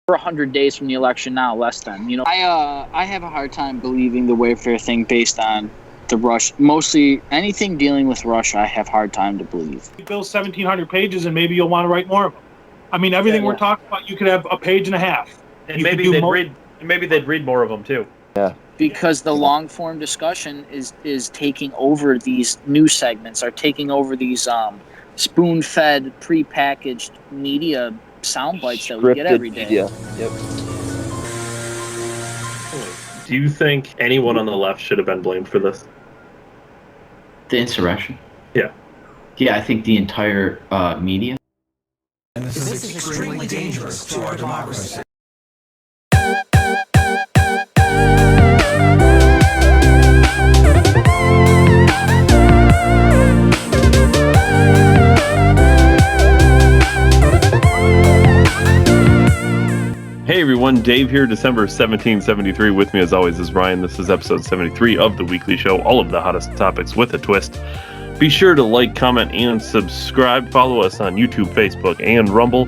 We're 100 days from the election now, less than. I have a hard time believing the Wayfair thing based on the Russia. Mostly anything dealing with Russia, I have a hard time to believe. You fill 1,700 pages, and maybe you'll want to write more of them. I mean, everything we're talking about, you could have a page and a half. And maybe they'd read more of them too. Yeah. Because the long form discussion is taking over these news segments, are taking over these spoon-fed, prepackaged media sound bites that we get every day. Media. Yep. Do you think anyone on the left should have been blamed for this? The insurrection? Yeah. Yeah, I think the entire media. And this is extremely dangerous to our democracy. Hey everyone, Dave here, December 1773. With me as always is Ryan. This is episode 73 of The Weekly Show, all of the hottest topics with a twist. Be sure to like, comment, and subscribe. Follow us on YouTube, Facebook, and Rumble.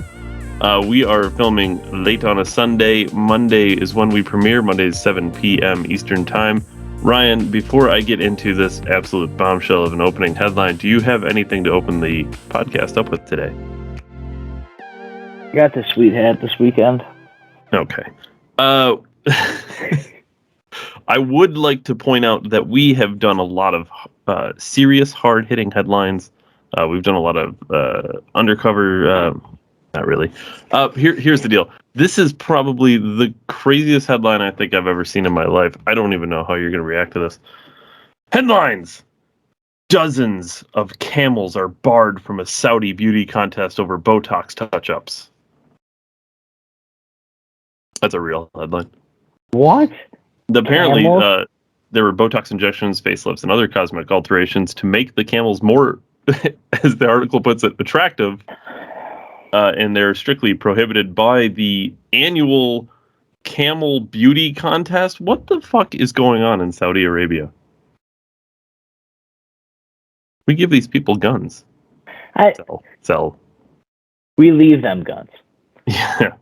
We are filming late on a Sunday. Monday is when we premiere. Monday is 7 p.m. Eastern Time. Ryan, before I get into this absolute bombshell of an opening headline, do you have anything to open the podcast up with today? Got the sweet hat this weekend. Okay. I would like to point out that we have done a lot of serious, hard-hitting headlines. We've done a lot of undercover... not really. Here's the deal. This is probably the craziest headline I think I've ever seen in my life. I don't even know how you're going to react to this. Headlines! Dozens of camels are barred from a Saudi beauty contest over Botox touch-ups. That's a real headline. What? Apparently, there were Botox injections, facelifts, and other cosmetic alterations to make the camels more, as the article puts it, attractive. And they're strictly prohibited by the annual camel beauty contest. What the fuck is going on in Saudi Arabia? We give these people guns. Sell. We leave them guns. Yeah.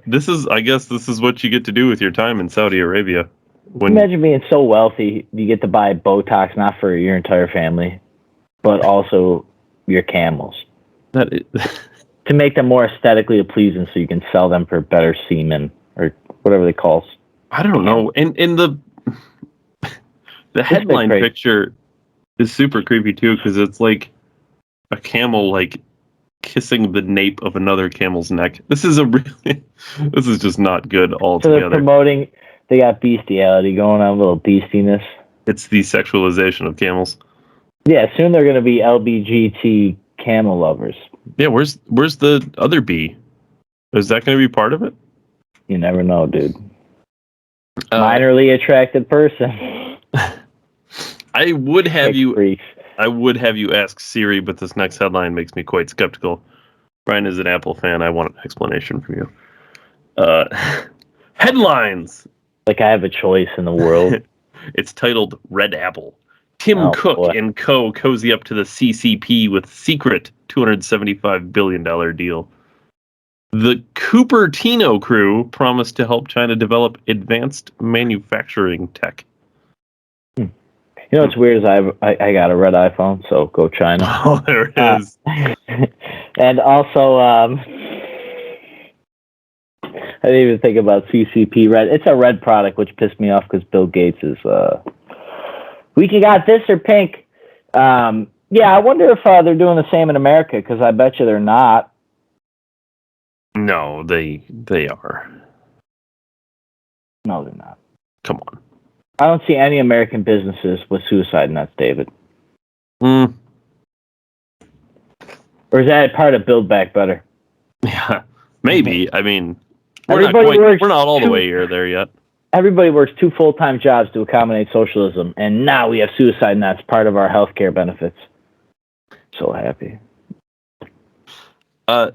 This is what you get to do with your time in Saudi Arabia. Imagine being so wealthy, you get to buy Botox not for your entire family, but also your camels. To make them more aesthetically pleasing so you can sell them for better semen or whatever they call. I don't know. And the headline picture is super creepy too, because it's like a camel like kissing the nape of another camel's neck. This is just not good altogether. So they're promoting, they got bestiality going on, a little beastiness. It's the sexualization of camels. Yeah, soon they're going to be LBGT camel lovers. Yeah, where's the other bee? Is that going to be part of it? You never know, dude. Minorly attracted person. I would have you ask Siri, but this next headline makes me quite skeptical. Brian is an Apple fan. I want an explanation from you. Headlines. Like I have a choice in the world. It's titled Red Apple. Tim Cook and co. cozy up to the CCP with secret $275 billion deal. The Cupertino crew promised to help China develop advanced manufacturing tech. You know what's weird is I got a red iPhone, so go China. Oh, there it is. And also, I didn't even think about CCP red. It's a red product, which pissed me off because Bill Gates is... we can got this or pink. Yeah, I wonder if they're doing the same in America, because I bet you they're not. No, they are. No, they're not. Come on. I don't see any American businesses with suicide nets, David. Or is that part of Build Back Better? Yeah, maybe. I mean, we're not all the way there yet. Everybody works 2 full-time jobs to accommodate socialism, and now we have suicide nets part of our health care benefits. So happy. Well,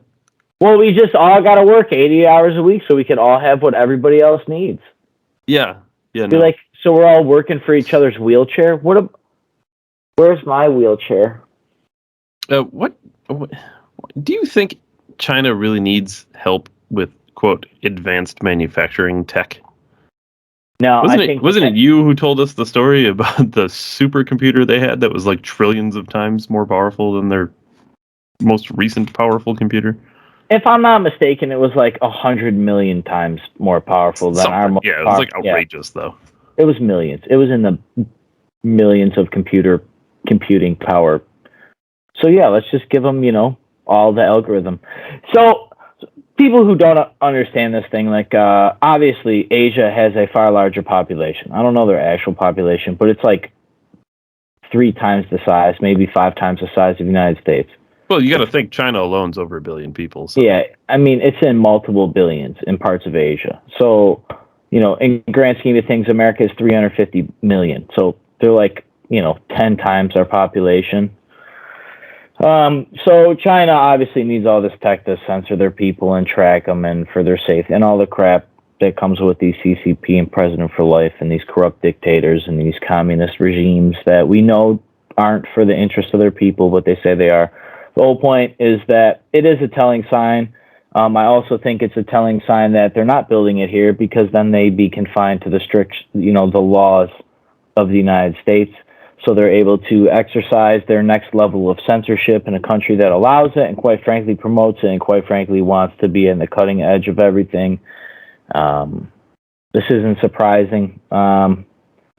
we just all got to work 80 hours a week so we can all have what everybody else needs. Yeah. Yeah. No. Like, so we're all working for each other's wheelchair? Where's my wheelchair? What do you think China really needs help with quote, advanced manufacturing tech. No, wasn't it you who told us the story about the supercomputer they had that was like trillions of times more powerful than their most recent powerful computer? If I'm not mistaken, it was like 100 million times more powerful than our most it was like outrageous though. It was millions. It was in the millions of computing power. So yeah, let's just give them, all the algorithm. So people who don't understand this thing, like obviously Asia has a far larger population. I don't know their actual population, but it's like 3 times the size, maybe 5 times the size of the United States. Well, you got to think China alone's over 1 billion people. So. Yeah, I mean, it's in multiple billions in parts of Asia. So, in grand scheme of things, America is 350 million. So they're like, 10 times our population. So China obviously needs all this tech to censor their people and track them and for their safety and all the crap that comes with these CCP and President for Life and these corrupt dictators and these communist regimes that we know aren't for the interest of their people, but they say they are. The whole point is that it is a telling sign. I also think it's a telling sign that they're not building it here because then they'd be confined to the strict, the laws of the United States. So they're able to exercise their next level of censorship in a country that allows it and quite frankly promotes it and quite frankly wants to be in the cutting edge of everything. This isn't surprising. I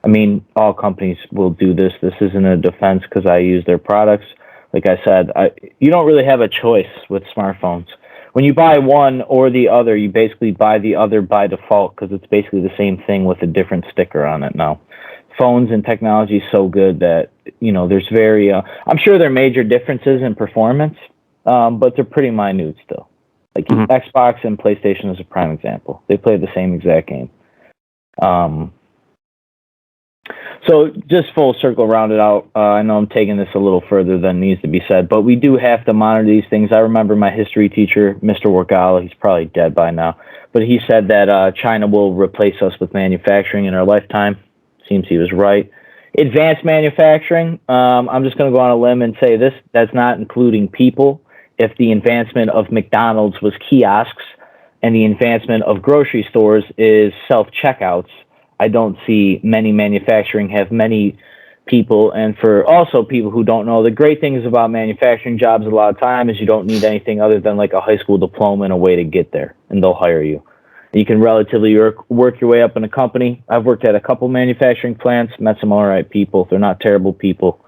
mean, all companies will do this. This isn't a defense because I use their products. Like I said, you don't really have a choice with smartphones. When you buy one or the other, you basically buy the other by default because it's basically the same thing with a different sticker on it now. Phones and technology is so good that, there's I'm sure there are major differences in performance, but they're pretty minute still. Like Xbox and PlayStation is a prime example. They play the same exact game. So just full circle rounded out. I know I'm taking this a little further than needs to be said, but we do have to monitor these things. I remember my history teacher, Mr. Wargala, he's probably dead by now, but he said that China will replace us with manufacturing in our lifetime. Seems he was right. Advanced manufacturing, I'm just going to go on a limb and say this, that's not including people. If the advancement of McDonald's was kiosks and the advancement of grocery stores is self-checkouts, I don't see many manufacturing have many people. And for also people who don't know, the great things about manufacturing jobs a lot of time is you don't need anything other than like a high school diploma and a way to get there, and they'll hire you. You can relatively work your way up in a company. I've worked at a couple manufacturing plants, met some all right people. They're not terrible people,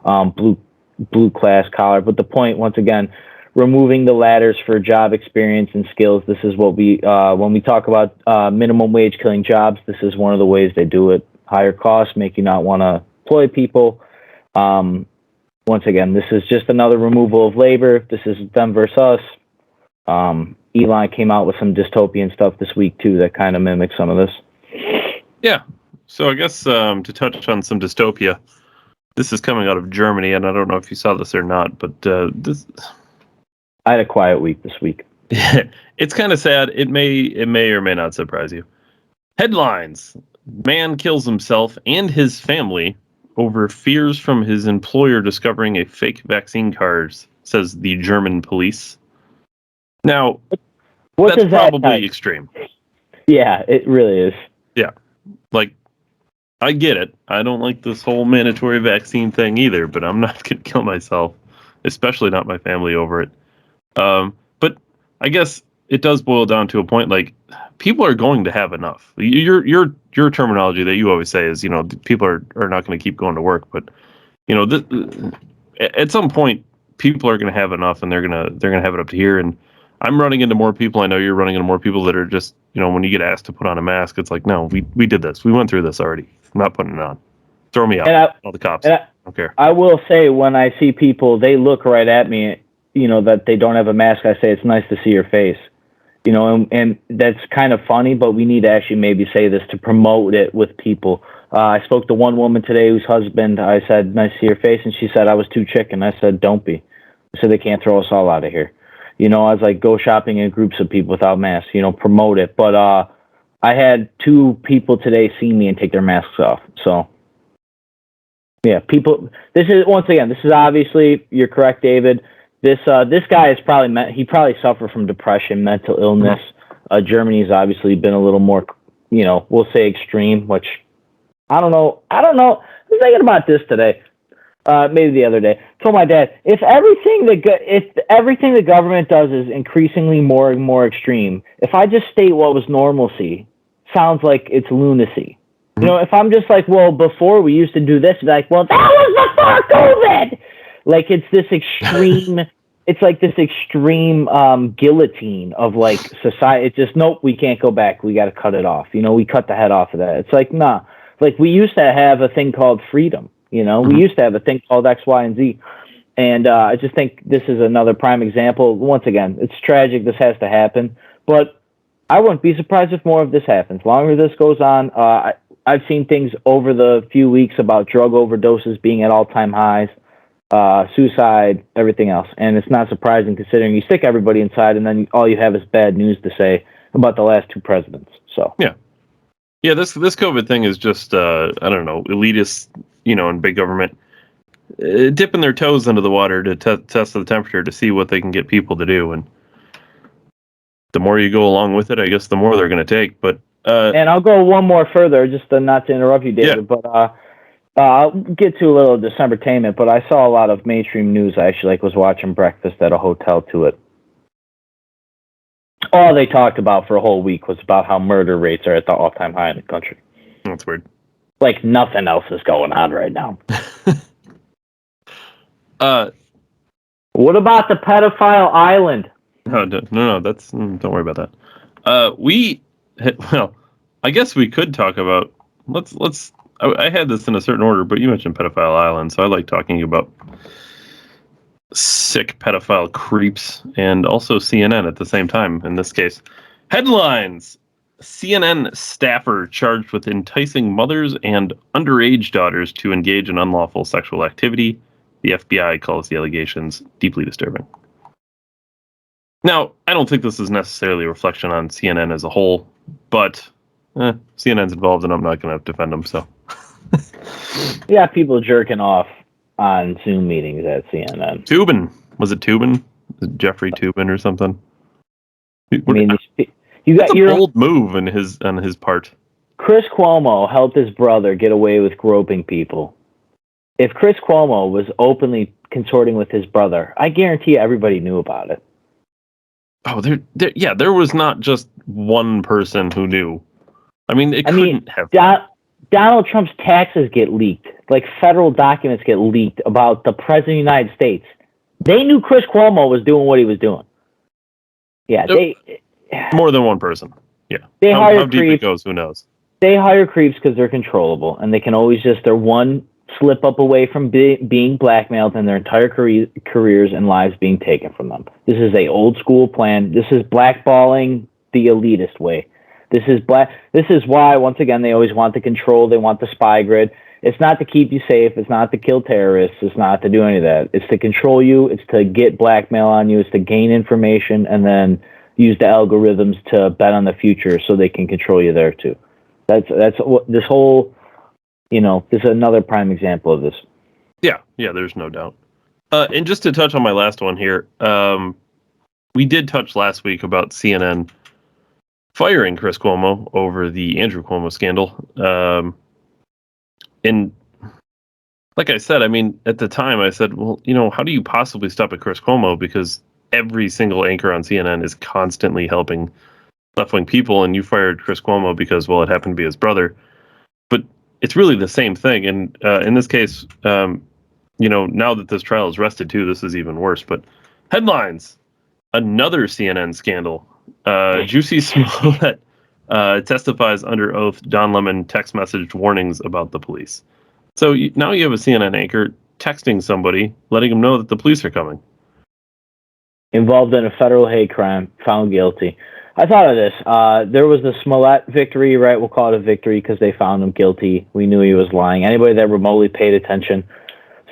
blue class collar. But the point, once again, removing the ladders for job experience and skills. This is what when we talk about minimum wage killing jobs, this is one of the ways they do it. Higher costs make you not want to employ people. Once again, this is just another removal of labor. This is them versus us. Elon came out with some dystopian stuff this week too that kind of mimics some of this. Yeah. So I guess to touch on some dystopia, this is coming out of Germany, and I don't know if you saw this or not, but this. I had a quiet week this week. It's kind of sad. It may or may not surprise you. Headlines: Man kills himself and his family over fears from his employer discovering a fake vaccine card, says the German police. Now, that's probably extreme. Yeah, it really is. Yeah. Like, I get it. I don't like this whole mandatory vaccine thing either, but I'm not going to kill myself, especially not my family over it. But I guess it does boil down to a point, like, people are going to have enough. Your terminology that you always say is, people are not going to keep going to work, but, at some point, people are going to have enough, and they're going to have it up to here. And I'm running into more people. I know you're running into more people that are just, when you get asked to put on a mask, it's like, no, we did this. We went through this already. I'm not putting it on. Throw me out. All the cops. I don't care. I will say, when I see people, they look right at me, that they don't have a mask. I say, it's nice to see your face. And that's kind of funny, but we need to actually maybe say this to promote it with people. I spoke to one woman today whose husband, I said, nice to see your face. And she said, I was too chicken. I said, don't be. I said, they can't throw us all out of here. I was like, go shopping in groups of people without masks, promote it. But I had 2 people today see me and take their masks off. So, yeah, people, this is obviously, you're correct, David. This guy is he probably suffered from depression, mental illness. Germany's obviously been a little more, we'll say extreme, which I don't know. I was thinking about this today. Maybe the other day. Told my dad, if everything the government does is increasingly more and more extreme, if I just state what was normalcy, sounds like it's lunacy. If I'm just like, well, before we used to do this, like, well, that was before COVID. Like, it's this extreme. It's like this extreme guillotine of like society. It's just, nope, we can't go back. We got to cut it off. We cut the head off of that. It's like, nah. Like, we used to have a thing called freedom. We used to have a thing called X, Y, and Z. And I just think this is another prime example. Once again, it's tragic. This has to happen. But I wouldn't be surprised if more of this happens. Longer this goes on, I've seen things over the few weeks about drug overdoses being at all-time highs, suicide, everything else. And it's not surprising considering you stick everybody inside and then all you have is bad news to say about the last two presidents. So Yeah, this COVID thing is just, I don't know, elitist, in big government, dipping their toes into the water to test the temperature to see what they can get people to do. And the more you go along with it, I guess the more they're going to take. But and I'll go one more further, just not to interrupt you, David, but I'll get to a little Decembertainment, but I saw a lot of mainstream news. I actually was watching breakfast at a hotel to it. All they talked about for a whole week was about how murder rates are at the all-time high in the country. That's weird. Like nothing else is going on right now. What about the pedophile island? No, that's don't worry about that. Well, I guess we could talk about let's I had this in a certain order, but you mentioned pedophile island, so I like talking about sick pedophile creeps and also CNN at the same time. In this case, headlines: CNN staffer charged with enticing mothers and underage daughters to engage in unlawful sexual activity. The FBI calls the allegations deeply disturbing. Now, I don't think this is necessarily a reflection on CNN as a whole, but CNN's involved and I'm not going to defend them, so. You got people jerking off on Zoom meetings at CNN. Toobin. Was it Toobin? Jeffrey Toobin or something? You got your bold move on his part. Chris Cuomo helped his brother get away with groping people. If Chris Cuomo was openly consorting with his brother, I guarantee everybody knew about it. Oh, there was not just one person who knew. I mean, it couldn't have. Donald Trump's taxes get leaked. Like federal documents get leaked about the president of the United States. They knew Chris Cuomo was doing what he was doing. Yeah, more than one person. Yeah. They hire how deep creeps. It goes, who knows? They hire creeps because they're controllable, and they can always they're one slip up away from being blackmailed and their entire careers and lives being taken from them. This is a old school plan. This is blackballing the elitist way. This is why, once again, they always want the control. They want the spy grid. It's not to keep you safe. It's not to kill terrorists. It's not to do any of that. It's to control you. It's to get blackmail on you. It's to gain information and then use the algorithms to bet on the future so they can control you there too. That's what this whole, this is another prime example of this. Yeah, there's no doubt. And just to touch on my last one here, we did touch last week about CNN firing Chris Cuomo over the Andrew Cuomo scandal. And like I said, I mean, at the time I said, well, how do you possibly stop at Chris Cuomo? Because every single anchor on CNN is constantly helping left-wing people, and you fired Chris Cuomo because, well, it happened to be his brother. But it's really the same thing. And in this case, now that this trial is rested too, this is even worse. But headlines: another CNN scandal. Juicy Smollett testifies under oath. Don Lemon text messaged warnings about the police. So now you have a CNN anchor texting somebody, letting them know that the police are coming. Involved in a federal hate crime, found guilty. I thought of this. There was the Smollett victory, right? We'll call it a victory because they found him guilty. We knew he was lying. Anybody that remotely paid attention.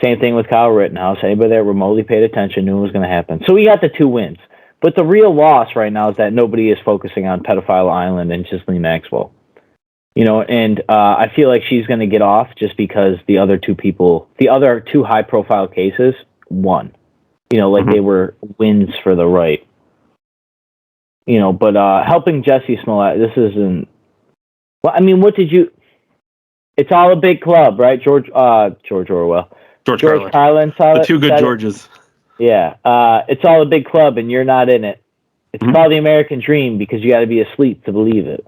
Same thing with Kyle Rittenhouse. Anybody that remotely paid attention knew it was going to happen. So we got the 2 wins. But the real loss right now is that nobody is focusing on Pedophile Island and Ghislaine Maxwell. And I feel like she's going to get off just because the other 2 high-profile cases won. They were wins for the right. But helping Jesse Smollett, this isn't. Well, I mean, what did you? It's all a big club, right? George Orwell. George Carlin. The two good Georges. Yeah. It's all a big club, and you're not in it. It's called the American Dream because you got to be asleep to believe it.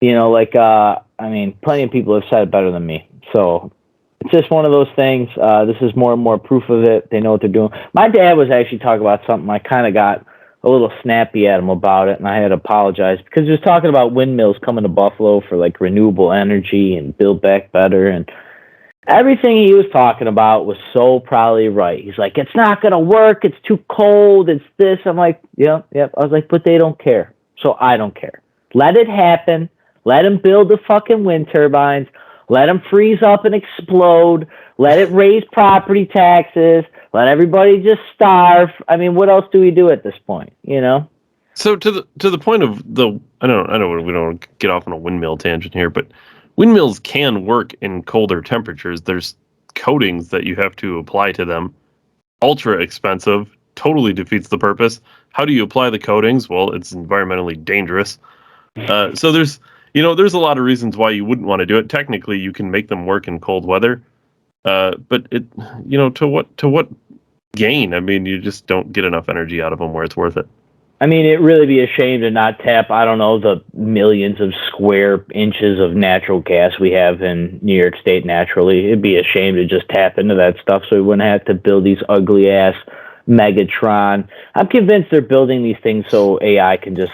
Plenty of people have said it better than me. So it's just one of those things. This is more and more proof of it. They know what they're doing. My dad was actually talking about something. I kind of got a little snappy at him about it, and I had to apologize because he was talking about windmills coming to Buffalo for like renewable energy and build back better, and everything he was talking about was so probably right. He's like, it's not going to work. It's too cold. It's this. I'm like, yep. I was like, but they don't care. So I don't care. Let it happen. Let them build the fucking wind turbines. Let them freeze up and explode. Let it raise property taxes. Let everybody just starve. I mean, what else do we do at this point? So to the point of I know we don't get off on a windmill tangent here, but windmills can work in colder temperatures. There's coatings that you have to apply to them. Ultra expensive. Totally defeats the purpose. How do you apply the coatings? Well, it's environmentally dangerous. So there's a lot of reasons why you wouldn't want to do it. Technically, you can make them work in cold weather. But it, to what gain? I mean, you just don't get enough energy out of them where it's worth it. I mean, it'd really be a shame to not tap, I don't know, the millions of square inches of natural gas we have in New York State naturally. It'd be a shame to just tap into that stuff so we wouldn't have to build these ugly-ass Megatron. I'm convinced they're building these things so AI can just,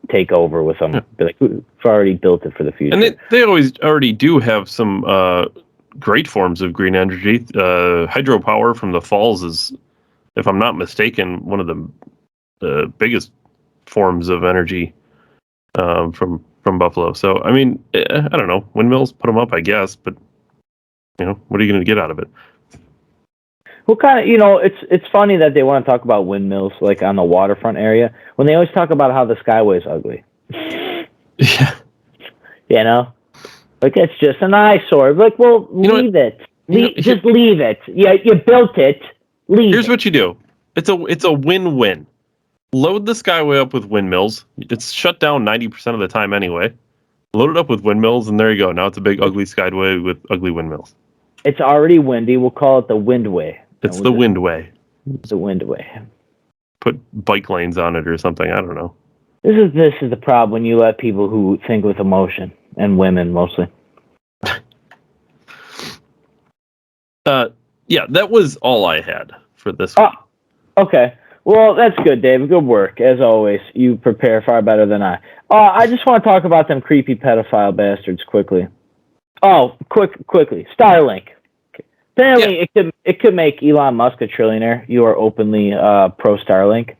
take over with them. Be like, we've already built it for the future. And they already do have some great forms of green energy. Hydropower from the falls is, if I'm not mistaken, one of the biggest forms of energy from Buffalo. So, I mean, I don't know. Windmills, put them up, I guess. But, what are you going to get out of it? Well, kind of, it's funny that they want to talk about windmills, like on the waterfront area, when they always talk about how the Skyway is ugly. Yeah. Like, it's just an eyesore. Like, well, leave it. Just leave it. Yeah, you built it. Here's what you do. It's a win-win. Load the Skyway up with windmills. It's shut down 90% of the time anyway. Load it up with windmills, and there you go. Now it's a big, ugly Skyway with ugly windmills. It's already windy. We'll call it the Windway. It's the Windway. The Windway. Put bike lanes on it or something. I don't know. This is the problem when you let people who think with emotion, and women mostly. Yeah, that was all I had for this week. Okay. Well, that's good, David. Good work. As always, you prepare far better than I. I just want to talk about them creepy pedophile bastards quickly. Quickly. Starlink. Apparently, it could make Elon Musk a trillionaire. You are openly pro Starlink.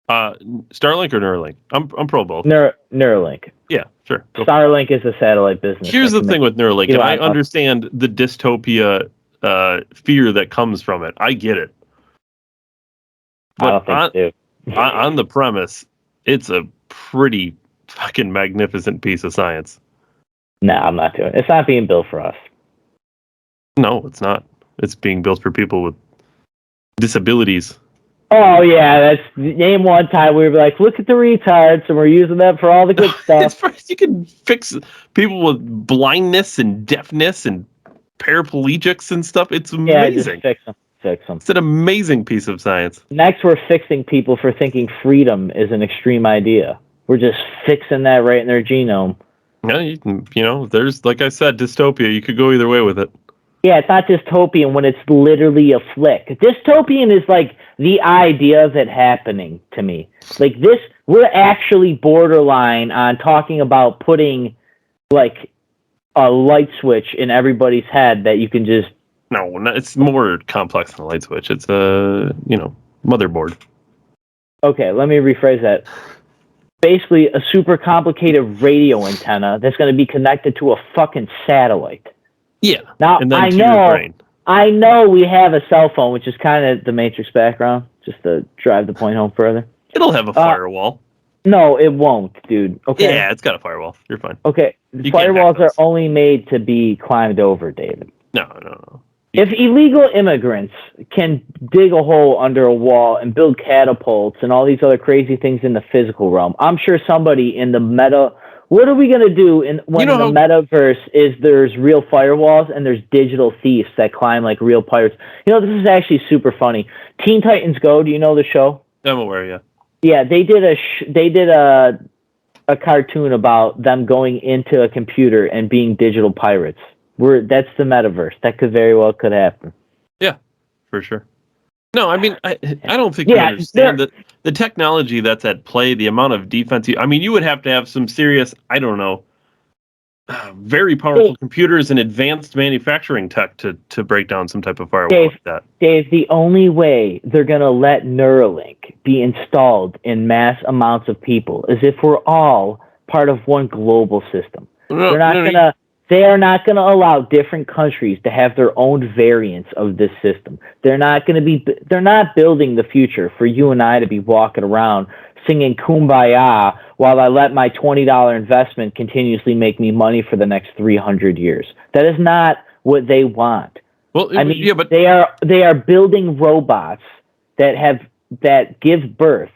Starlink or Neuralink? I'm pro both. Neuralink. Yeah, sure. Starlink is a satellite business. Here's the thing with Neuralink, and I understand the dystopia fear that comes from it. I get it. But I don't think so. On the premise, it's a pretty fucking magnificent piece of science. No, I'm not doing it. It's not being built for us. No, it's not. It's being built for people with disabilities. Oh, yeah. That's name one time we were like, look at the retards, and we're using them for all the good stuff. You can fix people with blindness and deafness and paraplegics and stuff. It's amazing. Yeah, just fix them. It's an amazing piece of science. Next, we're fixing people for thinking freedom is an extreme idea. We're just fixing that right in their genome. Yeah, there's, like I said, dystopia. You could go either way with it. Yeah, it's not dystopian when it's literally a flick. Dystopian is like the idea of it happening to me. Like this, we're actually borderline on talking about putting like a light switch in everybody's head that you can just... No, it's more complex than a light switch. It's a, motherboard. Okay, let me rephrase that. Basically, a super complicated radio antenna that's going to be connected to a fucking satellite. Yeah. Now, I know we have a cell phone, which is kind of the Matrix background, just to drive the point home further. It'll have a firewall. No, it won't, dude. Okay. Yeah, it's got a firewall. You're fine. Okay. Firewalls are only made to be climbed over, David. No. If illegal immigrants can dig a hole under a wall and build catapults and all these other crazy things in the physical realm, I'm sure somebody in the meta. What are we gonna do when the metaverse is there's real firewalls and there's digital thieves that climb like real pirates? This is actually super funny. Teen Titans Go. Do you know the show? I'm aware. Yeah. Yeah, they did a cartoon about them going into a computer and being digital pirates. That's the metaverse. That could very well happen. Yeah, for sure. No, I mean, I don't think you understand that the technology that's at play, the amount of defense. You would have to have some serious, I don't know, very powerful computers and advanced manufacturing tech to break down some type of firewall like that. Dave, the only way they're going to let Neuralink be installed in mass amounts of people is if we're all part of one global system. They are not going to allow different countries to have their own variants of this system. They're not building the future for you and I to be walking around singing Kumbaya while I let my $20 investment continuously make me money for the next 300 years. That is not what they want. Well, but they are building robots that give birth,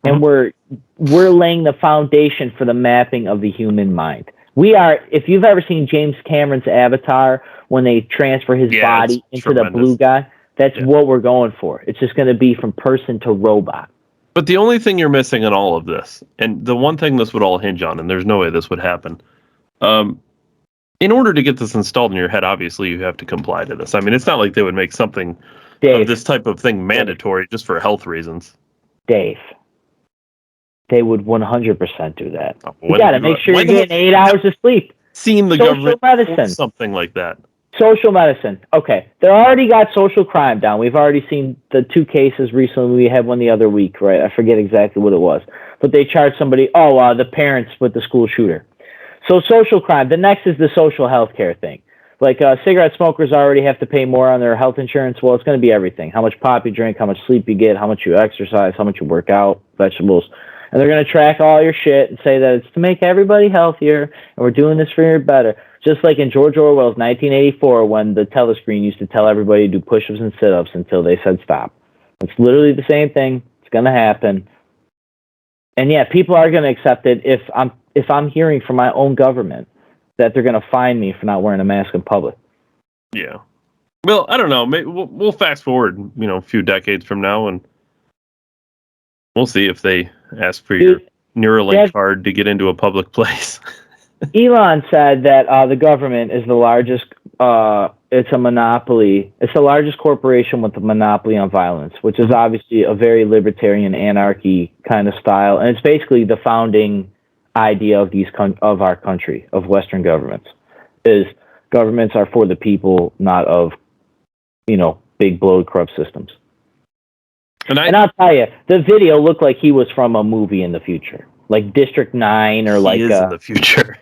and we're laying the foundation for the mapping of the human mind. If you've ever seen James Cameron's Avatar, when they transfer his body into the blue guy, that's what we're going for. It's just going to be from person to robot. But the only thing you're missing in all of this, and the one thing this would all hinge on, and there's no way this would happen, in order to get this installed in your head, obviously you have to comply to this. I mean, it's not like they would make something of this type of thing mandatory just for health reasons. Dave. They would 100% do that. You got to make sure you're getting 8 hours of sleep. Seen the government medicine, something like that. Social medicine. Okay, they already got social crime down. We've already seen the 2 cases recently. We had one the other week, right? I forget exactly what it was, but they charged somebody. The parents with the school shooter. So social crime. The next is the social health care thing. Like cigarette smokers already have to pay more on their health insurance. Well, it's going to be everything: how much pop you drink, how much sleep you get, how much you exercise, how much you work out, vegetables. And they're going to track all your shit and say that it's to make everybody healthier, and we're doing this for your better. Just like in George Orwell's 1984, when the telescreen used to tell everybody to do push-ups and sit-ups until they said stop. It's literally the same thing. It's going to happen. And yeah, people are going to accept it if I'm hearing from my own government that they're going to fine me for not wearing a mask in public. Yeah. Well, I don't know. Maybe we'll fast forward, a few decades from now, and we'll see if they ask for your Neuralink card to get into a public place. Elon said that the government is the largest. It's a monopoly. It's the largest corporation with a monopoly on violence, which is obviously a very libertarian anarchy kind of style, and it's basically the founding idea of our country, of Western governments. Is governments are for the people, not of big bloated corrupt systems. And I'll tell you, the video looked like he was from a movie in the future, like District 9 or he is in the future.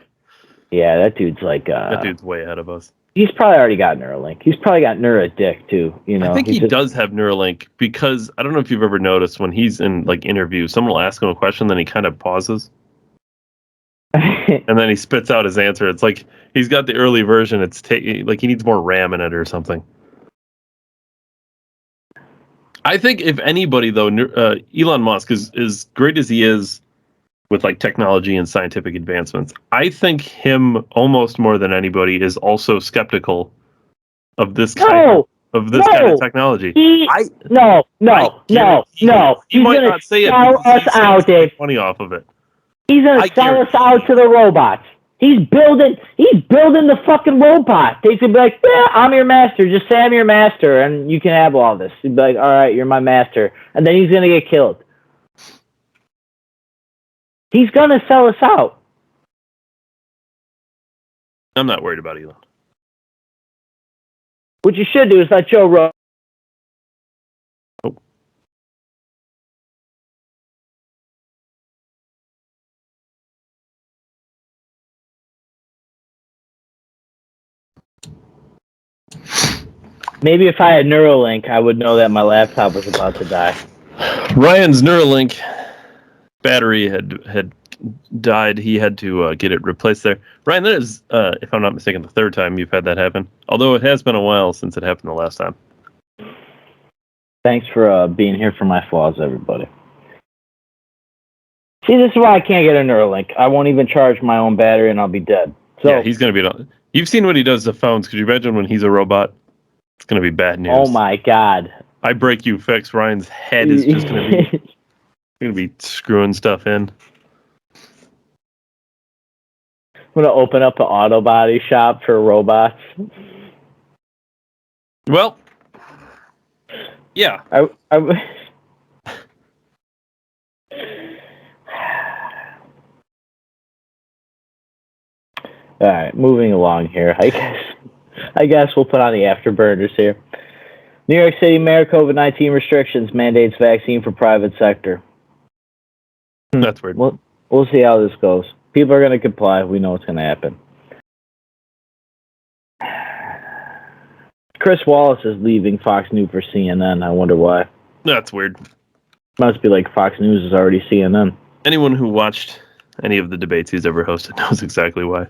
Yeah, that dude's that dude's way ahead of us. He's probably already got Neuralink. He's probably got Neuradick too. I think he does have Neuralink because I don't know if you've ever noticed when he's in interviews, someone will ask him a question, then he kind of pauses, and then he spits out his answer. It's like he's got the early version. It's like he needs more RAM in it or something. I think if anybody, though, Elon Musk is as great as he is with technology and scientific advancements. I think him almost more than anybody is also skeptical of this kind of technology. He might not say it. Sell us out, Dave. Money off of it. He's gonna sell us out to the robots. He's building the fucking robot. They could be like, yeah, I'm your master. Just say I'm your master, and you can have all this. He'd be like, all right, you're my master. And then he's going to get killed. He's going to sell us out. I'm not worried about Elon. What you should do is let Joe Rogan. Maybe if I had Neuralink, I would know that my laptop was about to die. Ryan's Neuralink battery had died. He had to get it replaced there. Ryan, that is, if I'm not mistaken, the third time you've had that happen. Although it has been a while since it happened the last time. Thanks for being here for my flaws, everybody. See, this is why I can't get a Neuralink. I won't even charge my own battery, and I'll be dead. So, yeah, he's going to be... You've seen what he does to phones. Could you imagine when he's a robot? It's going to be bad news. Oh, my God. I break you fix. Ryan's head is just going to be screwing stuff in. I'm going to open up an auto body shop for robots. Well, yeah. All right, moving along here. I guess we'll put on the afterburners here. New York City Mayor COVID-19 restrictions mandates vaccine for private sector. That's weird. We'll see how this goes. People are going to comply. We know what's going to happen. Chris Wallace is leaving Fox News for CNN. I wonder why. That's weird. Must be like Fox News is already CNN. Anyone who watched any of the debates he's ever hosted knows exactly why.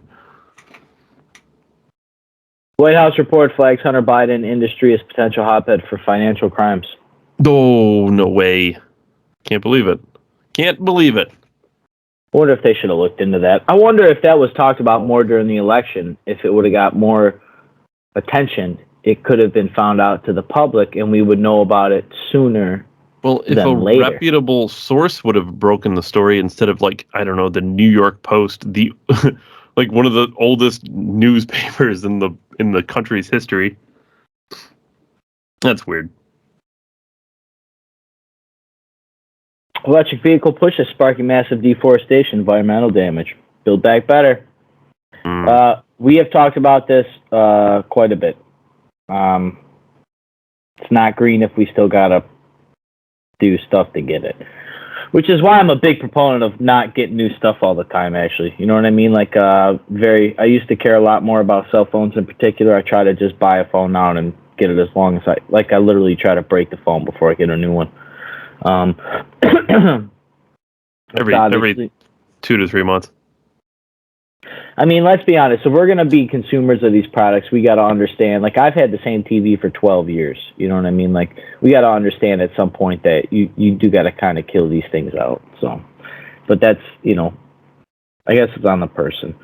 White House report flags Hunter Biden industry as potential hotbed for financial crimes. Oh, no way. Can't believe it. Can't believe it. I wonder if they should have looked into that. I wonder if that was talked about more during the election. If it would have got more attention, it could have been found out to the public and we would know about it sooner. Well, if a reputable source would have broken the story instead of, like, I don't know, the New York Post, the like one of the oldest newspapers in the country's history. That's weird. Electric vehicle pushes sparking massive deforestation, environmental damage. Build back better. We have talked about this quite a bit. It's not green if we still gotta do stuff to get it. Which is why I'm a big proponent of not getting new stuff all the time, actually. You know what I mean? Like, I used to care a lot more about cell phones in particular. I try to just buy a phone now and get it as long as I literally try to break the phone before I get a new one. Every 2 to 3 months. I mean, let's be honest. If we're going to be consumers of these products, we got to understand, like, I've had the same TV for 12 years. You know what I mean? Like, we got to understand at some point that you do got to kind of kill these things out. So, but that's, you know, I guess it's on the person.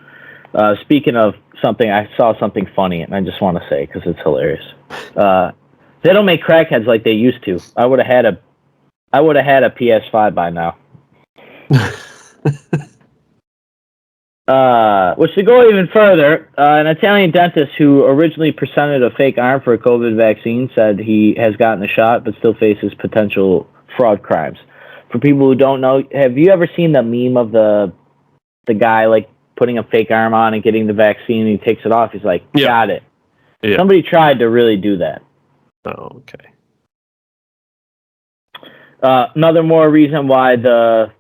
Speaking of something, I saw something funny, and I just want to say, because it's hilarious. They don't make crackheads like they used to. I would have had a PS5 by now. Which, to go even further, an Italian dentist who originally presented a fake arm for a COVID vaccine said he has gotten the shot but still faces potential fraud crimes. For people who don't know, have you ever seen the meme of the guy, like, putting a fake arm on and getting the vaccine and he takes it off? He's like, got it. Yeah. Somebody tried to really do that. Oh, okay. Another more reason why the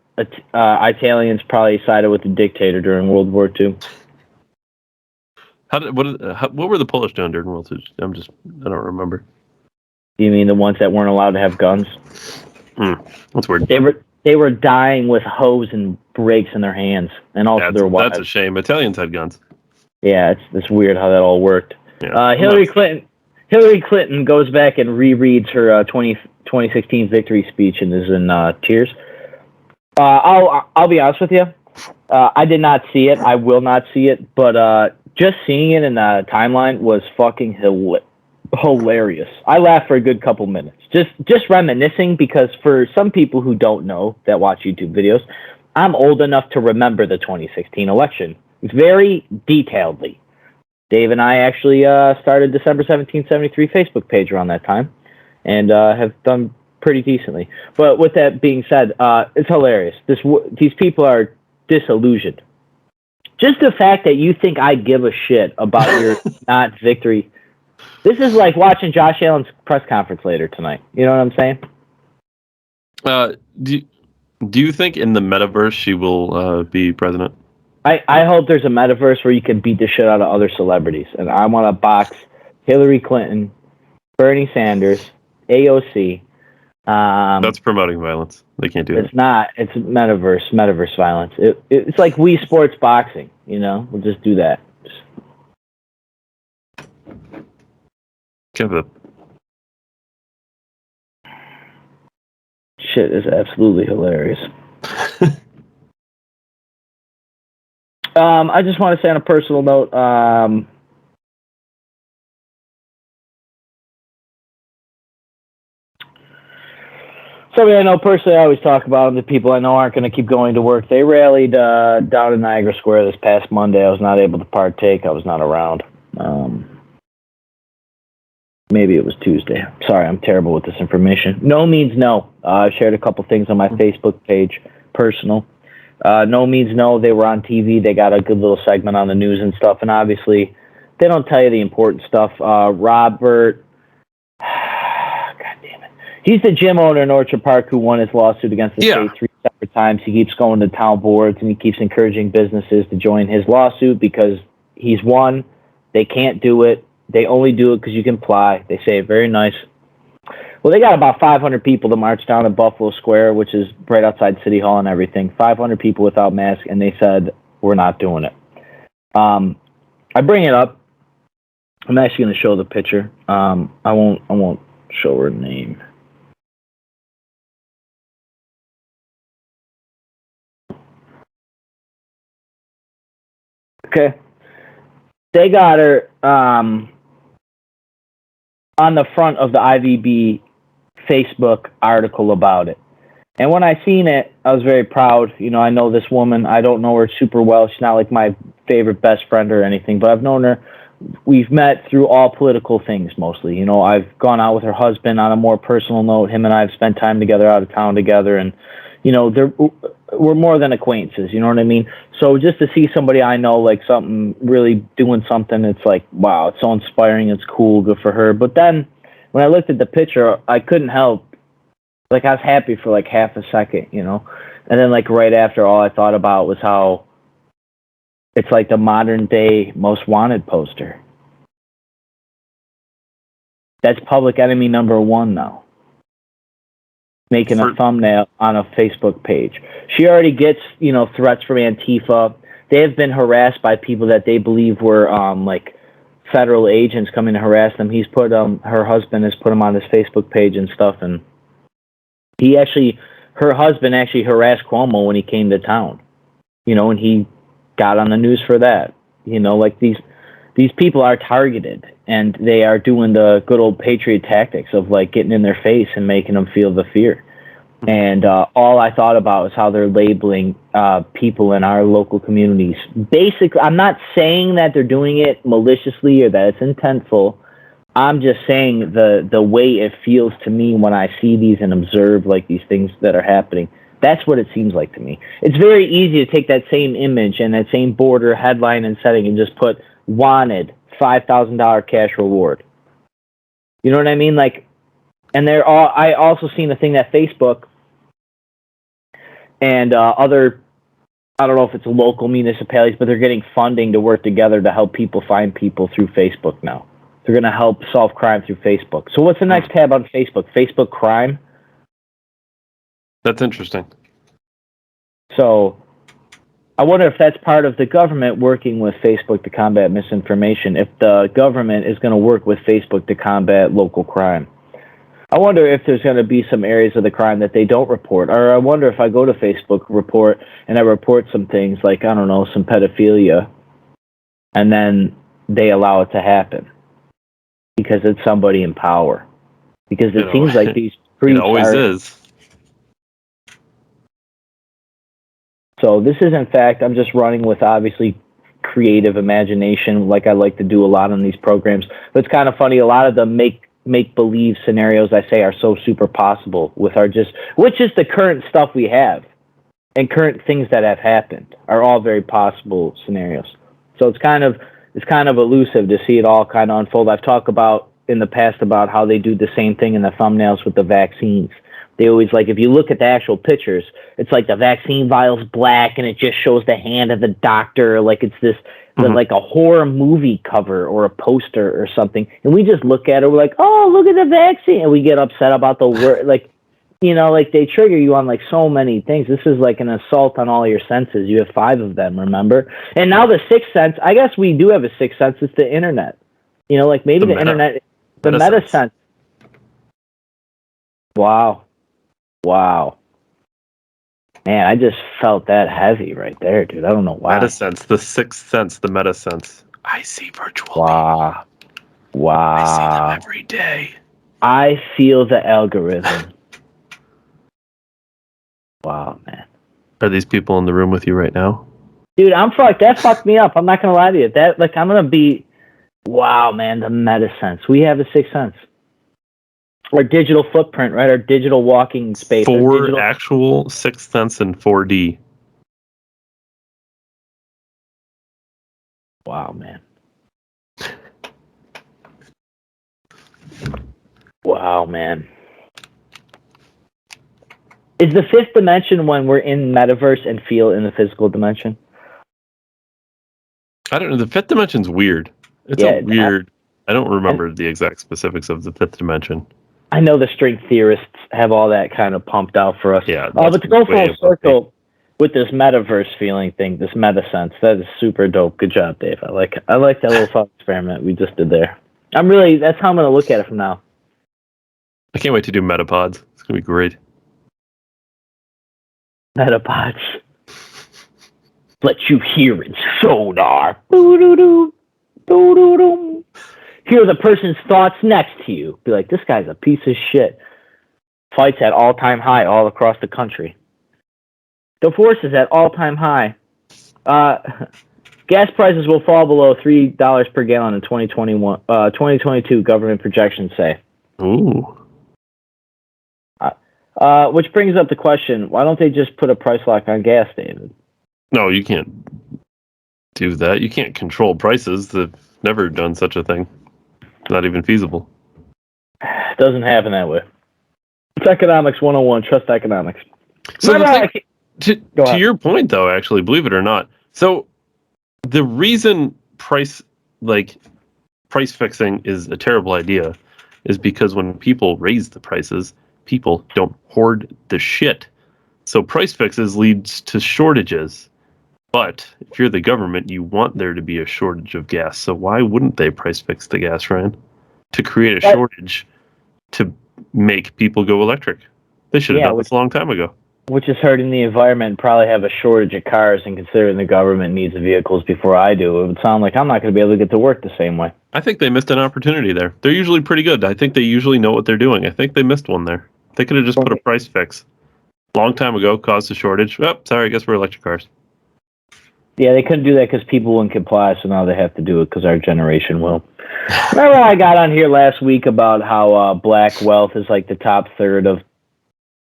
Italians probably sided with the dictator during World War II. What were the Polish doing during World War II? I don't remember. You mean the ones that weren't allowed to have guns? That's weird. They were dying with hose and brakes in their hands, and also their wives. That's a shame. Italians had guns. Yeah, it's weird how that all worked. Yeah. Hillary Clinton goes back and rereads her 2016 victory speech and is in tears. I'll be honest with you. I did not see it. I will not see it. But just seeing it in the timeline was fucking hilarious. I laughed for a good couple minutes. Just reminiscing, because for some people who don't know that watch YouTube videos, I'm old enough to remember the 2016 election very detailedly. Dave and I actually started December 1773 Facebook page around that time, and have done pretty decently. But with that being said, it's hilarious. These people are disillusioned. Just the fact that you think I give a shit about your not victory. This is like watching Josh Allen's press conference later tonight. You know what I'm saying? Do you think in the metaverse she will be president? I hope there's a metaverse where you can beat the shit out of other celebrities. And I want to box Hillary Clinton, Bernie Sanders, AOC, That's promoting violence. They can't do that. It's not. It's metaverse violence. It's like Wii Sports boxing. We'll just do that. Shit is absolutely hilarious. I just want to say on a personal note, somebody I know personally, I always talk about them. The people I know aren't going to keep going to work. They rallied down in Niagara Square this past Monday. I was not able to partake. I was not around. Maybe it was Tuesday. Sorry, I'm terrible with this information. No means no. I shared a couple things on my Facebook page, personal. No means no. They were on TV. They got a good little segment on the news and stuff. And obviously, they don't tell you the important stuff. Robert, God damn it. He's the gym owner in Orchard Park who won his lawsuit against the state 3 separate times. He keeps going to town boards and he keeps encouraging businesses to join his lawsuit because he's won. They can't do it. They only do it because you can apply. They say it very nice. Well, they got about 500 people to march down to Buffalo Square, which is right outside City Hall and everything. 500 people without masks, and they said, we're not doing it. I bring it up. I'm actually going to show the picture. I won't show her name. Okay. They got her on the front of the IVB Facebook article about it. And when I seen it, I was very proud. I know this woman. I don't know her super well. She's not like my favorite best friend or anything, but I've known her. We've met through all political things mostly. I've gone out with her husband on a more personal note. Him and I have spent time together out of town together. And, we're more than acquaintances. You know what I mean? So just to see somebody I know, like something really doing something, it's like, wow, it's so inspiring. It's cool. Good for her. But then when I looked at the picture, I couldn't help. Like I was happy for like half a second, And then like right after, all I thought about was how it's like the modern day Most Wanted poster. That's public enemy number 1 now. Making a thumbnail on a Facebook page. She already gets, threats from Antifa. They have been harassed by people that they believe were like federal agents coming to harass them. He's put her husband has put him on his Facebook page and stuff, and her husband actually harassed Cuomo when he came to town. And he got on the news for that. Like these people are targeted, and they are doing the good old patriot tactics of like getting in their face and making them feel the fear. And all I thought about was how they're labeling people in our local communities. Basically, I'm not saying that they're doing it maliciously or that it's intentful. I'm just saying the way it feels to me when I see these and observe like these things that are happening. That's what it seems like to me. It's very easy to take that same image and that same border headline and setting and just put wanted, $5,000 cash reward. You know what I mean? Like, and I also seen the thing that Facebook and other, I don't know if it's local municipalities, but they're getting funding to work together to help people find people through Facebook now. They're going to help solve crime through Facebook. So what's the next tab on Facebook? Facebook crime? That's interesting. So I wonder if that's part of the government working with Facebook to combat misinformation, if the government is going to work with Facebook to combat local crime. I wonder if there's going to be some areas of the crime that they don't report. Or I wonder if I go to Facebook report and I report some things like, I don't know, some pedophilia, and then they allow it to happen because it's somebody in power. Because it seems like these it always is. So this is, in fact, I'm just running with obviously creative imagination like I like to do a lot on these programs. But it's kind of funny. A lot of the make-believe scenarios I say are so super possible with which is the current stuff we have and current things that have happened are all very possible scenarios. So it's kind of elusive to see it all kind of unfold. I've talked about in the past about how they do the same thing in the thumbnails with the vaccines. They always, like, if you look at the actual pictures, it's like the vaccine vial's black and it just shows the hand of the doctor, like it's this, like a horror movie cover or a poster or something. And we just look at it, we're like, oh, look at the vaccine. And we get upset about the word. Like, like they trigger you on like so many things. This is like an assault on all your senses. You have 5 of them, remember? And now the 6th sense, I guess we do have a 6th sense. It's the internet. Like maybe the internet, the Metasense. Wow. Man, I just felt that heavy right there, dude. I don't know why. Metasense, the 6th sense, the Metasense. I see virtual people. Wow. I see them every day. I feel the algorithm. Wow, man. Are these people in the room with you right now? Dude, I'm fucked. That fucked me up. I'm not gonna lie to you. I'm gonna be. Wow, man, the Metasense. We have a 6th sense. Our digital footprint, right? Our digital walking space. 4 actual 6th sense and 4D. Wow, man. Wow, man. Is the 5th dimension when we're in Metaverse and feel in the physical dimension? I don't know. The 5th dimension's weird. It's weird. I don't remember the exact specifics of the 5th dimension. I know the string theorists have all that kind of pumped out for us. Yeah. But to go full circle with this Metaverse feeling thing, this Metasense, that is super dope. Good job, Dave. I like that little thought experiment we just did there. That's how I'm going to look at it from now. I can't wait to do Metapods. It's going to be great. Metapods. Let you hear in sonar. Doo-doo-doo. Doo-doo-doo. Hear the person's thoughts next to you. Be like, this guy's a piece of shit. Fights at all-time high all across the country. Divorce is at all-time high. Gas prices will fall below $3 per gallon in 2022, government projections say. Ooh. Which brings up the question, why don't they just put a price lock on gas, David? No, you can't do that. You can't control prices. They've never done such a thing. Not even feasible. It doesn't happen that way. It's economics 101. Trust economics. So to your point, though, actually, believe it or not, so the reason price fixing is a terrible idea is because when people raise the prices, people don't hoard the shit. So price fixes leads to shortages. But if you're the government, you want there to be a shortage of gas. So why wouldn't they price fix the gas, Ryan? To create a shortage to make people go electric. They should have done this a long time ago. Which is hurting the environment and probably have a shortage of cars, and considering the government needs the vehicles before I do, it would sound like I'm not going to be able to get to work the same way. I think they missed an opportunity there. They're usually pretty good. I think they usually know what they're doing. I think they missed one there. They could have just put a price fix. Long time ago, caused a shortage. Oh, sorry, I guess we're electric cars. Yeah, they couldn't do that because people wouldn't comply, so now they have to do it because our generation will. Remember I got on here last week about how black wealth is like the top third of,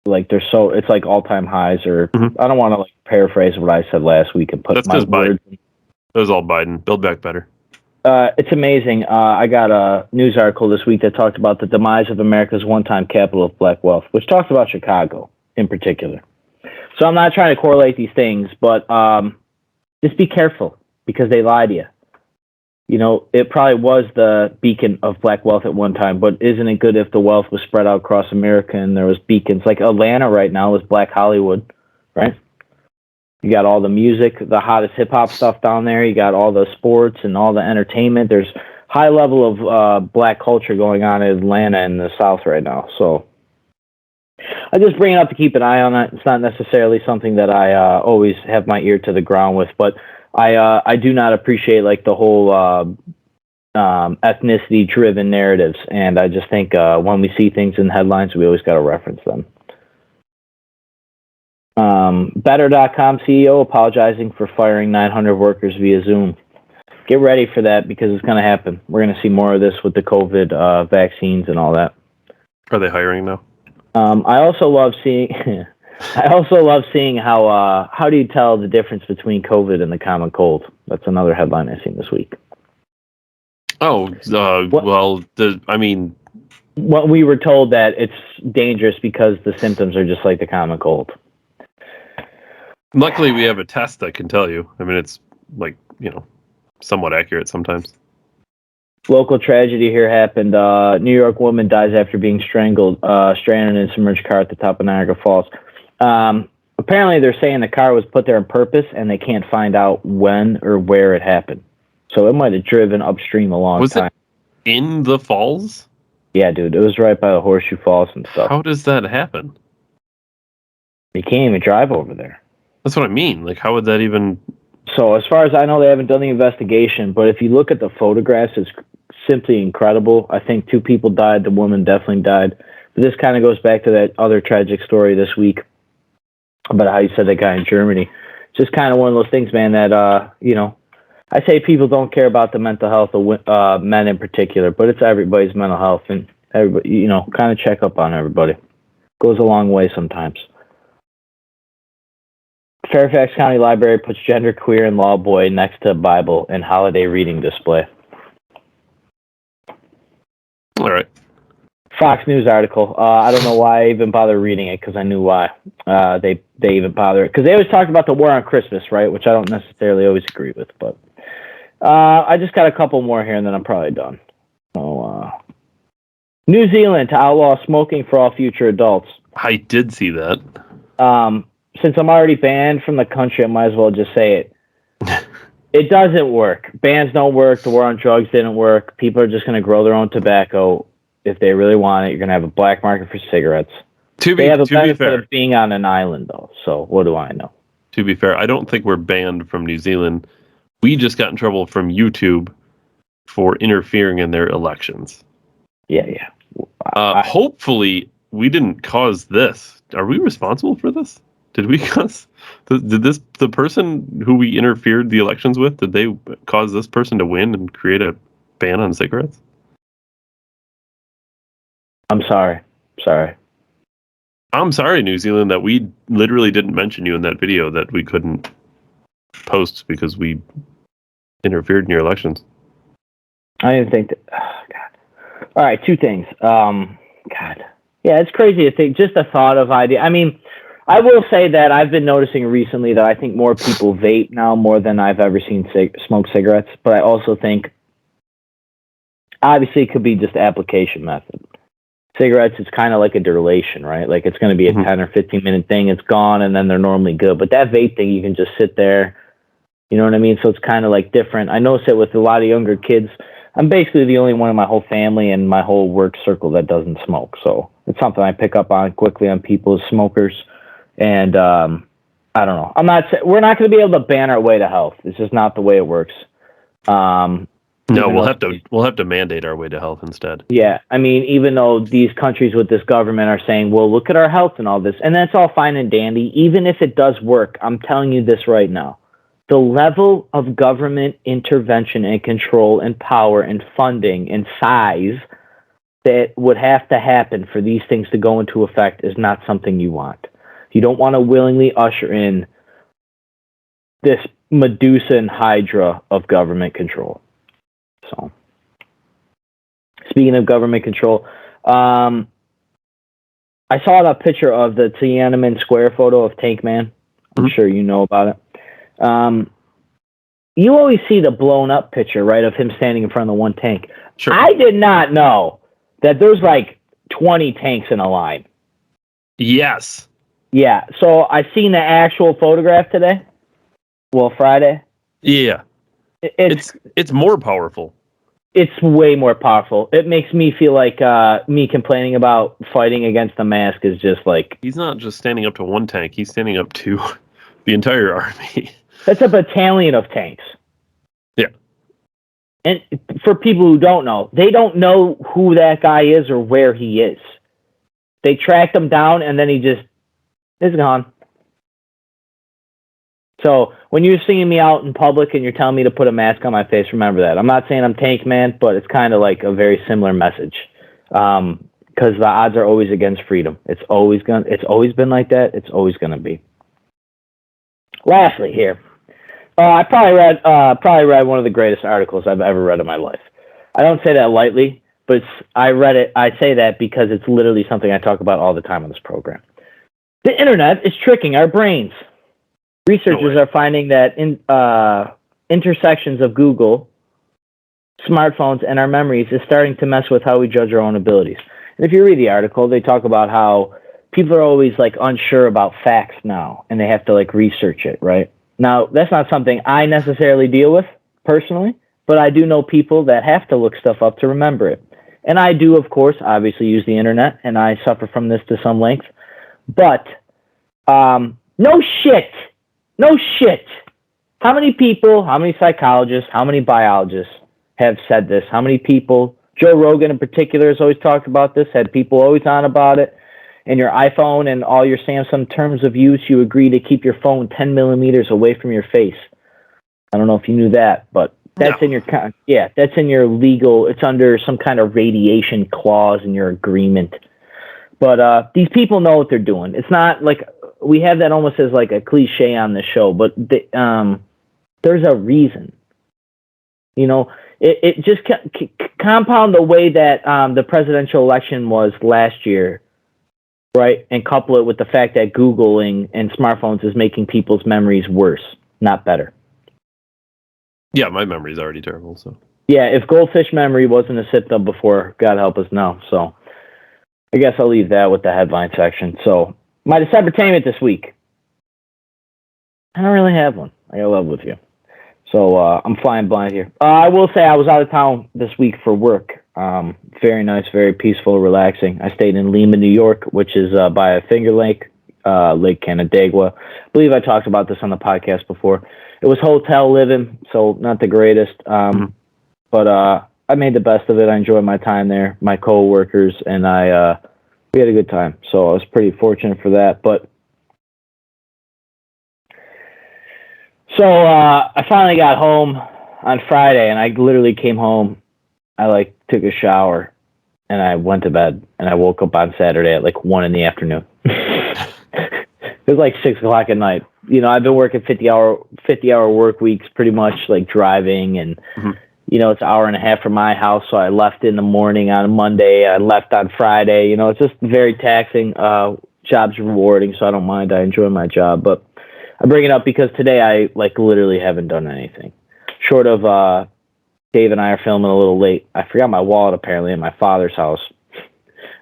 like, it's like all-time highs, or I don't want to like paraphrase what I said last week and put That's my because words. Biden. It was all Biden. Build back better. It's amazing. I got a news article this week that talked about the demise of America's one-time capital of black wealth, which talks about Chicago in particular. So I'm not trying to correlate these things, but just be careful because they lie to you. You know, it probably was the beacon of black wealth at one time, but isn't it good if the wealth was spread out across America and there was beacons? Like Atlanta right now is Black Hollywood, right? You got all the music, the hottest hip-hop stuff down there. You got all the sports and all the entertainment. There's high level of black culture going on in Atlanta and the South right now. So I just bring it up to keep an eye on it. It's not necessarily something that I always have my ear to the ground with, but I do not appreciate like the whole ethnicity-driven narratives, and I just think when we see things in headlines, we always got to reference them. Better.com CEO apologizing for firing 900 workers via Zoom. Get ready for that because it's going to happen. We're going to see more of this with the COVID vaccines and all that. Are they hiring now? I also love seeing how do you tell the difference between COVID and the common cold? That's another headline I've seen this week. Oh, Well, we were told that it's dangerous because the symptoms are just like the common cold. Luckily, we have a test that can tell you. I mean, it's like, somewhat accurate sometimes. Local tragedy here happened. New York woman dies after being stranded in a submerged car at the top of Niagara Falls. Apparently, they're saying the car was put there on purpose, and they can't find out when or where it happened. So it might have driven upstream a long time. Was it in the falls? Yeah, dude. It was right by the Horseshoe Falls and stuff. How does that happen? You can't even drive over there. That's what I mean. Like, how would that even... So as far as I know, they haven't done the investigation, but if you look at the photographs, it's simply incredible. I think 2 people died. The woman definitely died. But this kind of goes back to that other tragic story this week about how you said that guy in Germany. It's just kind of one of those things, man, that, I say people don't care about the mental health of men in particular, but it's everybody's mental health, and everybody, kind of check up on everybody. Goes a long way sometimes. Fairfax County Library puts gender queer and law boy next to Bible in holiday reading display. All right. Fox News article. I don't know why I even bother reading it, because I knew why they even bother it. Because they always talk about the war on Christmas, right? Which I don't necessarily always agree with. But I just got a couple more here, and then I'm probably done. So, New Zealand to outlaw smoking for all future adults. I did see that. Since I'm already banned from the country, I might as well just say it. It doesn't work. Bans don't work. The war on drugs didn't work. People are just going to grow their own tobacco if they really want it. You're going to have a black market for cigarettes. They have a benefit of being on an island, though. So what do I know? To be fair, I don't think we're banned from New Zealand. We just got in trouble from YouTube for interfering in their elections. Yeah. Hopefully, we didn't cause this. Are we responsible for this? Did we cause? The person who we interfered the elections with? Did they cause this person to win and create a ban on cigarettes? I'm sorry. I'm sorry, New Zealand, that we literally didn't mention you in that video that we couldn't post because we interfered in your elections. I didn't think that. Oh, God. All right, 2 things. God. Yeah, it's crazy to think. Just the thought of idea. I mean, I will say that I've been noticing recently that I think more people vape now more than I've ever seen smoke cigarettes. But I also think, obviously, it could be just application method. Cigarettes, it's kind of like a duration, right? Like it's going to be a 10 or 15 minute thing. It's gone, and then they're normally good. But that vape thing, you can just sit there. You know what I mean? So it's kind of like different. I notice it with a lot of younger kids. I'm basically the only one in my whole family and my whole work circle that doesn't smoke. So it's something I pick up on quickly on people as smokers. And I don't know. We're not going to be able to ban our way to health. It's just not the way it works. No, we'll have to mandate our way to health instead. Yeah, I mean, even though these countries with this government are saying, well, look at our health and all this, and that's all fine and dandy, even if it does work, I'm telling you this right now. The level of government intervention and control and power and funding and size that would have to happen for these things to go into effect is not something you want. You don't want to willingly usher in this Medusa and Hydra of government control. So, speaking of government control, I saw a picture of the Tiananmen Square photo of Tank Man. I'm sure you know about it. You always see the blown up picture, right, of him standing in front of the one tank. Sure. I did not know that there's like 20 tanks in a line. Yes. Yeah, so I seen the actual photograph today. Well, Friday. Yeah. It's more powerful. It's way more powerful. It makes me feel like me complaining about fighting against the mask is just like... He's not just standing up to one tank. He's standing up to the entire army. That's a battalion of tanks. Yeah. And for people who don't know, they don't know who that guy is or where he is. They tracked him down, and then he just is gone. So when you're seeing me out in public and you're telling me to put a mask on my face, remember that. I'm not saying I'm Tank Man, but it's kind of like a very similar message. Because the odds are always against freedom. It's always been like that. It's always going to be. Lastly, here, I probably read one of the greatest articles I've ever read in my life. I don't say that lightly, but I read it. I say that because it's literally something I talk about all the time on this program. The internet is tricking our brains. Researchers are finding that intersections of Google smartphones and our memories is starting to mess with how we judge our own abilities. And if you read the article, they talk about how people are always like unsure about facts now, and they have to like research it, right? Now, that's not something I necessarily deal with personally, but I do know people that have to look stuff up to remember it. And I do, of course, obviously use the internet, and I suffer from this to some length. But no shit. How many people, how many psychologists, how many biologists have said this? How many people, Joe Rogan in particular has always talked about this, had people always on about it. In your iPhone and all your Samsung terms of use, you agree to keep your phone 10 millimeters away from your face. I don't know if you knew that, but that's in your, that's in your legal, it's under some kind of radiation clause in your agreement. But these people know what they're doing. It's not like, we have that almost as like a cliche on the show, but there's a reason. You know, it just compound the way that the presidential election was last year, right? And couple it with the fact that Googling and smartphones is making people's memories worse, not better. Yeah, my memory's already terrible, so. Yeah, if goldfish memory wasn't a symptom before, God help us now. So I guess I'll leave that with the headline section. So my Decembertainment this week. I don't really have one. I gotta love with you. So I'm flying blind here. I will say I was out of town this week for work. Very nice, very peaceful, relaxing. I stayed in Lima, New York, which is by a Finger Lake, Lake Canandaigua. I believe I talked about this on the podcast before. It was hotel living, so not the greatest. But I made the best of it. I enjoyed my time there, my co-workers, and we had a good time. So I was pretty fortunate for that. But so I finally got home on Friday, and I literally came home. I took a shower, and I went to bed, and I woke up on Saturday at 1 p.m. It was 6 o'clock at night. You know, I've been working 50-hour work weeks, pretty much driving, and you know, it's an hour and a half from my house. So I left in the morning on Monday. I left on Friday. You know, it's just very taxing. Job's rewarding, so I don't mind. I enjoy my job, but I bring it up because today I literally haven't done anything short of Dave and I are filming a little late. I forgot my wallet apparently at my father's house.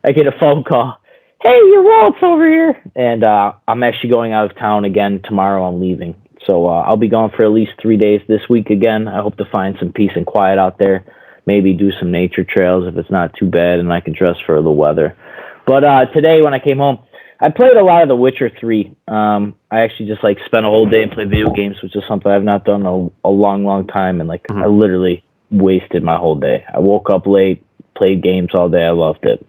I get a phone call. Hey, your wallet's over here. And I'm actually going out of town again tomorrow. I'm leaving. So I'll be gone for at least 3 days this week again. I hope to find some peace and quiet out there. Maybe do some nature trails if it's not too bad and I can dress for the weather. But today when I came home, I played a lot of The Witcher 3. I actually just spent a whole day and played video games, which is something I've not done a long, long time. And I literally wasted my whole day. I woke up late, played games all day. I loved it.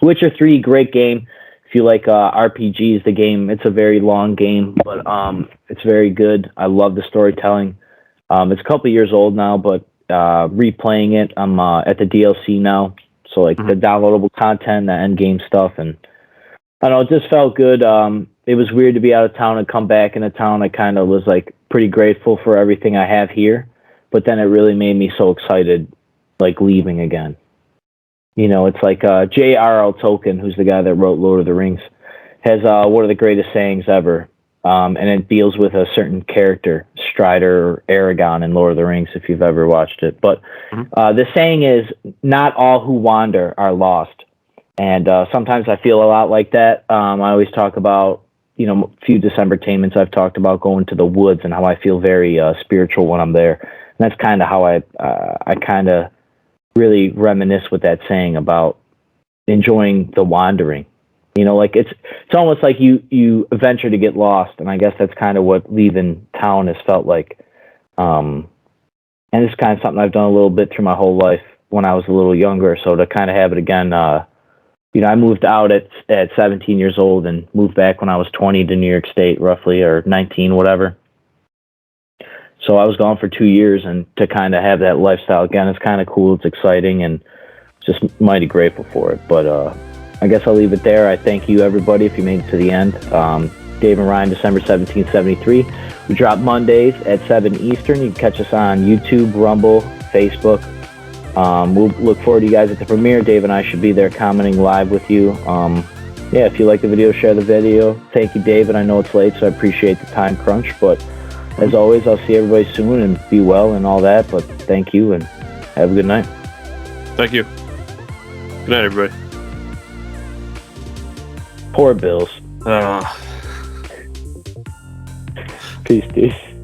Witcher 3, great game. If you like RPGs, the game, it's a very long game, but it's very good. I love the storytelling. It's a couple years old now, but replaying it, I'm at the DLC now. So the downloadable content, the end game stuff, and I don't know, it just felt good. It was weird to be out of town and come back into town. I kind of was pretty grateful for everything I have here, but then it really made me so excited, leaving again. You know, it's J.R.R. Tolkien, who's the guy that wrote Lord of the Rings, has one of the greatest sayings ever, and it deals with a certain character, Strider or Aragorn in Lord of the Rings, if you've ever watched it. But the saying is, not all who wander are lost. And sometimes I feel a lot like that. I always talk about, a few Decembertainments I've talked about going to the woods and how I feel very spiritual when I'm there. And that's kind of how I kind of really reminisce with that saying about enjoying the wandering. It's almost like you venture to get lost, and I guess that's kind of what leaving town has felt like. And it's kind of something I've done a little bit through my whole life when I was a little younger. So to kind of have it again, I moved out at 17 years old and moved back when I was 20 to New York State, roughly, or 19, whatever. So I was gone for 2 years, and to kind of have that lifestyle again, it's kind of cool. It's exciting, and just mighty grateful for it. But I guess I'll leave it there. I thank you, everybody, if you made it to the end. Dave and Ryan, December 1773. We drop Mondays at 7 Eastern. You can catch us on YouTube, Rumble, Facebook. We'll look forward to you guys at the premiere. Dave and I should be there commenting live with you. If you like the video, share the video. Thank you, David. I know it's late, so I appreciate the time crunch, but as always, I'll see everybody soon and be well and all that. But thank you and have a good night. Thank you. Good night, everybody. Poor Bills. Peace, dude.